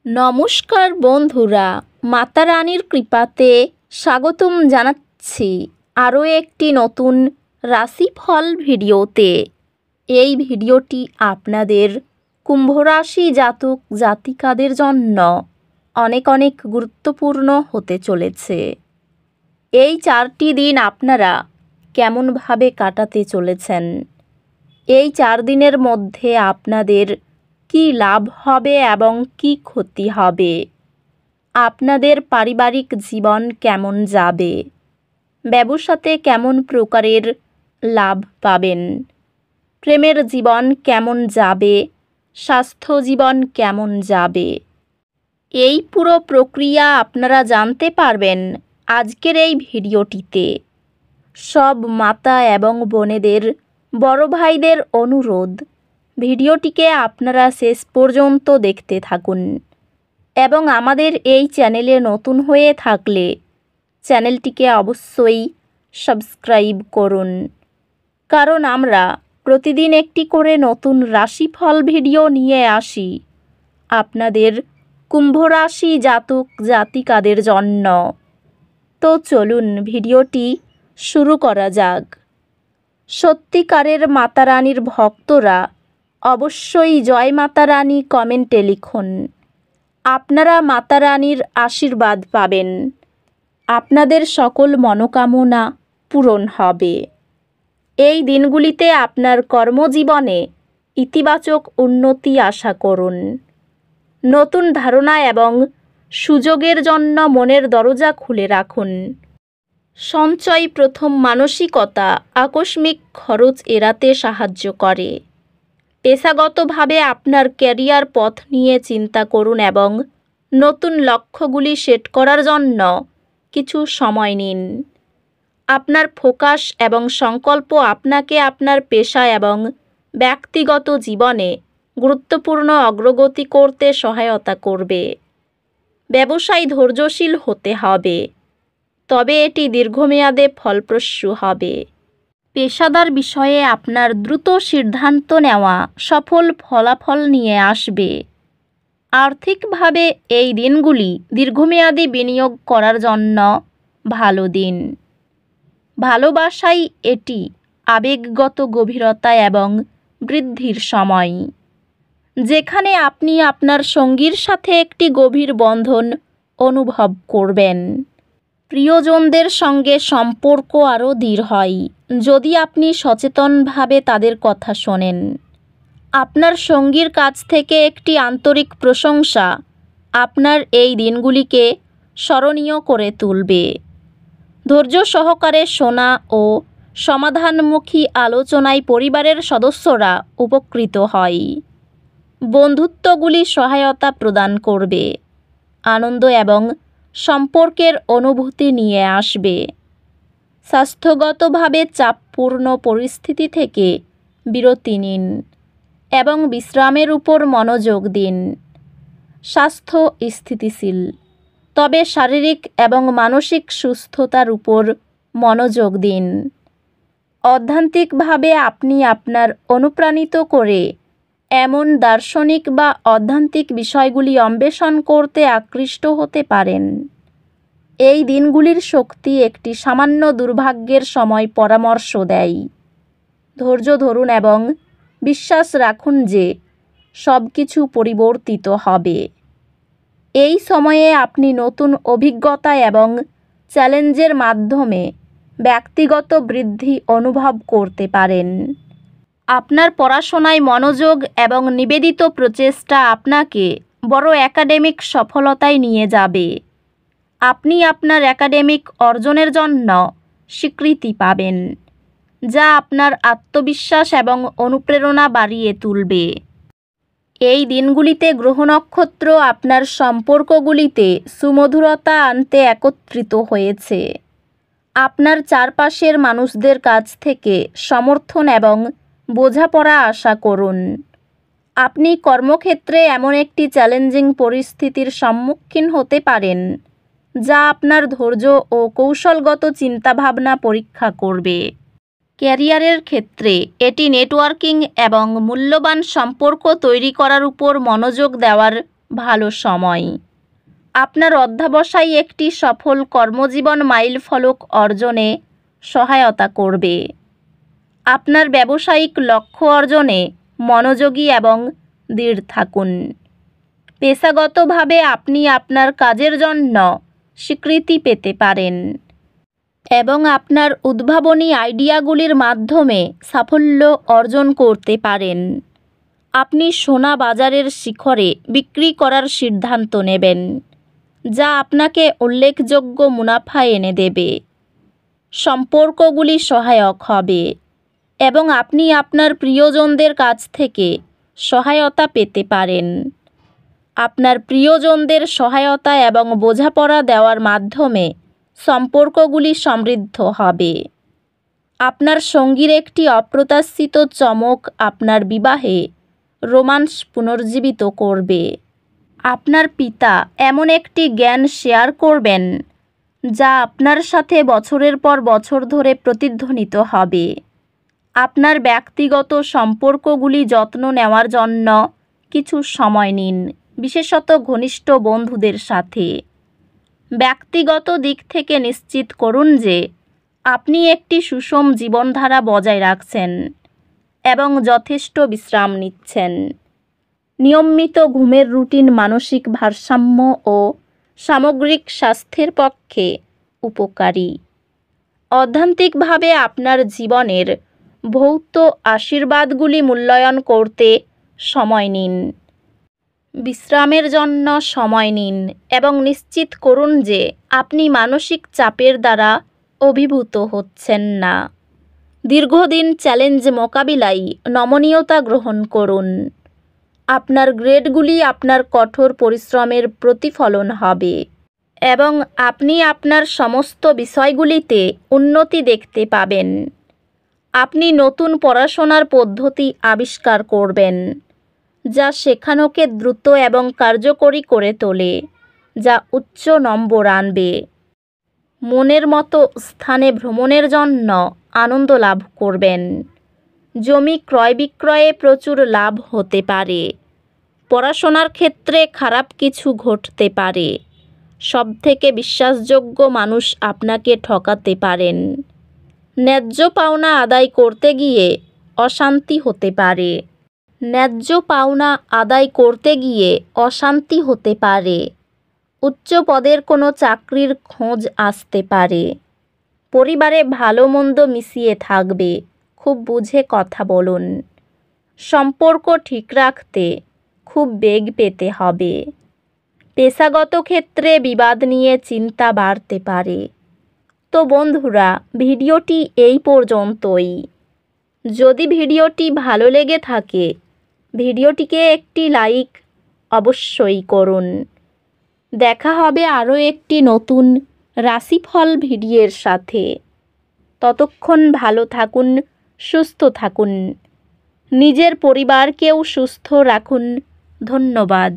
নমস্কার বন্ধুরা, মাতা রানীর কৃপাতে স্বাগতম জানাচ্ছি আরও একটি নতুন রাশিফল ভিডিওতে। এই ভিডিওটি আপনাদের কুম্ভ রাশি জাতক জাতিকাদের জন্য অনেক অনেক গুরুত্বপূর্ণ হতে চলেছে। এই 4টি দিন আপনারা কেমনভাবে কাটাতে চলেছেন, এই 4 দিনের মধ্যে আপনাদের কি লাভ হবে এবং কি ক্ষতি হবে, আপনাদের পারিবারিক জীবন কেমন যাবে, ব্যবসাতে কেমন প্রকারের লাভ পাবেন, প্রেমের জীবন কেমন যাবে, স্বাস্থ্য জীবন কেমন যাবে, এই পুরো প্রক্রিয়া আপনারা জানতে পারবেন আজকের এই ভিডিওটিতে। সব মাতা এবং বোনেদের, বড় ভাইদের অনুরোধ, ভিডিওটিকে আপনারা শেষ পর্যন্ত দেখতে থাকুন এবং আমাদের এই চ্যানেলে নতুন হয়ে থাকলে চ্যানেলটিকে অবশ্যই সাবস্ক্রাইব করুন, কারণ আমরা প্রতিদিন একটি করে নতুন রাশিফল ভিডিও নিয়ে আসি আপনাদের কুম্ভ রাশি জাতক জাতিকাদের জন্য। তো চলুন ভিডিওটি শুরু করা যাক। সত্যিকারের মাতা রানীর ভক্তরা অবশ্যই জয় মাতা রানী কমেন্টে লিখুন। আপনারা মাতা রানীর আশীর্বাদ পাবেন, আপনাদের সকল মনোকামনা পূরণ হবে। এই দিনগুলিতে আপনার কর্মজীবনে ইতিবাচক উন্নতি আশা করুন। নতুন ধারণা এবং সুযোগের জন্য মনের দরজা খুলে রাখুন। সঞ্চয় প্রথম মানসিকতা আকস্মিক খরচ এড়াতে সাহায্য করে। পেশাগতভাবে আপনার ক্যারিয়ার পথ নিয়ে চিন্তা করুন এবং নতুন লক্ষ্যগুলি সেট করার জন্য কিছু সময় নিন। আপনার ফোকাস এবং সংকল্প আপনাকে আপনার পেশা এবং ব্যক্তিগত জীবনে গুরুত্বপূর্ণ অগ্রগতি করতে সহায়তা করবে। ব্যবসায় ধৈর্যশীল হতে হবে, তবে এটি দীর্ঘমেয়াদে ফলপ্রসূ হবে। পেশাদার বিষয়ে আপনার দ্রুত সিদ্ধান্ত নেওয়া সফল ফলাফল নিয়ে আসবে। আর্থিকভাবে এই দিনগুলি দীর্ঘমেয়াদী বিনিয়োগ করার জন্য ভালো দিন। ভালোবাসায় এটি আবেগগত গভীরতা এবং বৃদ্ধির সময়, যেখানে আপনি আপনার সঙ্গীর সাথে একটি গভীর বন্ধন অনুভব করবেন। প্রিয়জনদের সঙ্গে সম্পর্ক আরও দৃঢ় হয় যদি আপনি সচেতনভাবে তাদের কথা শোনেন। আপনার সঙ্গীর কাছ থেকে একটি আন্তরিক প্রশংসা আপনার এই দিনগুলিকে স্মরণীয় করে তুলবে। ধৈর্য সহকারে শোনা ও সমাধানমুখী আলোচনায় পরিবারের সদস্যরা উপকৃত হয়। বন্ধুত্বগুলি সহায়তা প্রদান করবে, আনন্দ এবং সম্পর্কের অনুভূতি নিয়ে আসবে। স্বাস্থ্যগতভাবে চাপপূর্ণ পরিস্থিতি থেকে বিরতি নিন এবং বিশ্রামের উপর মনোযোগ দিন। স্বাস্থ্য স্থিতিশীল, তবে শারীরিক এবং মানসিক সুস্থতার উপর মনোযোগ দিন। অধ্যাত্মিকভাবে আপনি আপনার অনুপ্রাণিত করে এমন দার্শনিক বা অধ্যাত্মিক বিষয়গুলি অন্বেষণ করতে আকৃষ্ট হতে পারেন। এই দিনগুলির শক্তি একটি সামান্য দুর্ভাগ্যের সময় পরামর্শ দেয়। ধৈর্য ধরুন এবং বিশ্বাস রাখুন যে সব কিছু পরিবর্তিত হবে। এই সময়ে আপনি নতুন অভিজ্ঞতা এবং চ্যালেঞ্জের মাধ্যমে ব্যক্তিগত বৃদ্ধি অনুভব করতে পারেন। আপনার পড়াশোনায় মনোযোগ এবং নিবেদিত প্রচেষ্টা আপনাকে বড় একাডেমিক সফলতায় নিয়ে যাবে। আপনি আপনার একাডেমিক অর্জনের জন্য স্বীকৃতি পাবেন, যা আপনার আত্মবিশ্বাস এবং অনুপ্রেরণা বাড়িয়ে তুলবে। এই দিনগুলিতে গ্রহ নক্ষত্র আপনার সম্পর্কগুলিতে সুমধুরতা আনতে একত্রিত হয়েছে। আপনার চারপাশের মানুষদের কাছ থেকে সমর্থন এবং বোঝাপড়া আশা করুন। আপনি কর্মক্ষেত্রে এমন একটি চ্যালেঞ্জিং পরিস্থিতির সম্মুখীন হতে পারেন যা আপনার ধৈর্য ও কৌশলগত চিন্তাভাবনা পরীক্ষা করবে। ক্যারিয়ারের ক্ষেত্রে এটি নেটওয়ার্কিং এবং মূল্যবান সম্পর্ক তৈরি করার উপর মনোযোগ দেওয়ার ভালো সময়। আপনার অধ্যবসায় একটি সফল কর্মজীবন মাইলফলক অর্জনে সহায়তা করবে। আপনার ব্যবসায়িক লক্ষ্য অর্জনে মনোযোগী এবং দৃঢ় থাকুন। পেশাগতভাবে আপনি আপনার কাজের জন্য স্বীকৃতি পেতে পারেন এবং আপনার উদ্ভাবনী আইডিয়াগুলির মাধ্যমে সাফল্য অর্জন করতে পারেন। আপনি সোনা বাজারের শিখরে বিক্রি করার সিদ্ধান্ত নেবেন, যা আপনাকে উল্লেখযোগ্য মুনাফা এনে দেবে। সম্পর্কগুলি সহায়ক হবে এবং আপনি আপনার প্রিয়জনদের কাছ থেকে সহায়তা পেতে পারেন। আপনার প্রিয়জনদের সহায়তা এবং বোঝাপড়া দেওয়ার মাধ্যমে সম্পর্কগুলি সমৃদ্ধ হবে। আপনার সঙ্গীর একটি অপ্রত্যাশিত চমক আপনার বিবাহে রোমান্স পুনর্জীবিত করবে। আপনার পিতা এমন একটি জ্ঞান শেয়ার করবেন যা আপনার সাথে বছরের পর বছর ধরে প্রতিধ্বনিত হবে। আপনার ব্যক্তিগত সম্পর্কগুলি যত্ন নেওয়ার জন্য কিছু সময় নিন, বিশেষত ঘনিষ্ঠ বন্ধুদের সাথে। ব্যক্তিগত দিক থেকে নিশ্চিত করুন যে আপনি একটি সুষম জীবনধারা বজায় রাখছেন এবং যথেষ্ট বিশ্রাম নিচ্ছেন। নিয়মিত ঘুমের রুটিন মানসিক ভারসাম্য ও সামগ্রিক স্বাস্থ্যের পক্ষে উপকারী। অধ্যাত্মিকভাবে আপনার জীবনের ভৌত আশীর্বাদগুলি মূল্যায়ন করতে সময় নিন। বিশ্রামের জন্য সময় নিন এবং নিশ্চিত করুন যে আপনি মানসিক চাপের দ্বারা অভিভূত হচ্ছেন না। দীর্ঘদিন চ্যালেঞ্জ মোকাবিলায় নমনীয়তা গ্রহণ করুন। আপনার গ্রেডগুলি আপনার কঠোর পরিশ্রমের প্রতিফলন হবে এবং আপনি আপনার সমস্ত বিষয়গুলিতে উন্নতি দেখতে পাবেন। আপনি নতুন পড়াশোনার পদ্ধতি আবিষ্কার করবেন, যা শেখানোকে দ্রুত এবং কার্যকরী করে তোলে, যা উচ্চ নম্বর আনবে। মনের মতো স্থানে ভ্রমণের জন্য আনন্দ লাভ করবেন। জমি ক্রয় বিক্রয়ে প্রচুর লাভ হতে পারে। পড়াশোনার ক্ষেত্রে খারাপ কিছু ঘটতে পারে। সবথেকে বিশ্বাসযোগ্য মানুষ আপনাকে ঠকাতে পারেন। ন্যায্য পাওনা আদায় করতে গিয়ে অশান্তি হতে পারে। ন্যায্য পাওনা আদায় করতে গিয়ে অশান্তি হতে পারে। উচ্চ পদের কোনো চাকরির খোঁজ আসতে পারে। পরিবারে ভালো মন্দ মিশিয়ে থাকবে, খুব বুঝে কথা বলুন। সম্পর্ক ঠিক রাখতে খুব বেগ পেতে হবে। পেশাগত ক্ষেত্রে বিবাদ নিয়ে চিন্তা বাড়তে পারে। তো বন্ধুরা, ভিডিওটি এই পর্যন্তই। যদি ভিডিওটি ভালো লেগে থাকে, ভিডিওটিকে একটি লাইক অবশ্যই করুন। দেখা হবে আরও একটি নতুন রাশিফল ভিডিওর সাথে। ততক্ষণ ভালো থাকুন, সুস্থ থাকুন, নিজের পরিবারকেও সুস্থ রাখুন। ধন্যবাদ।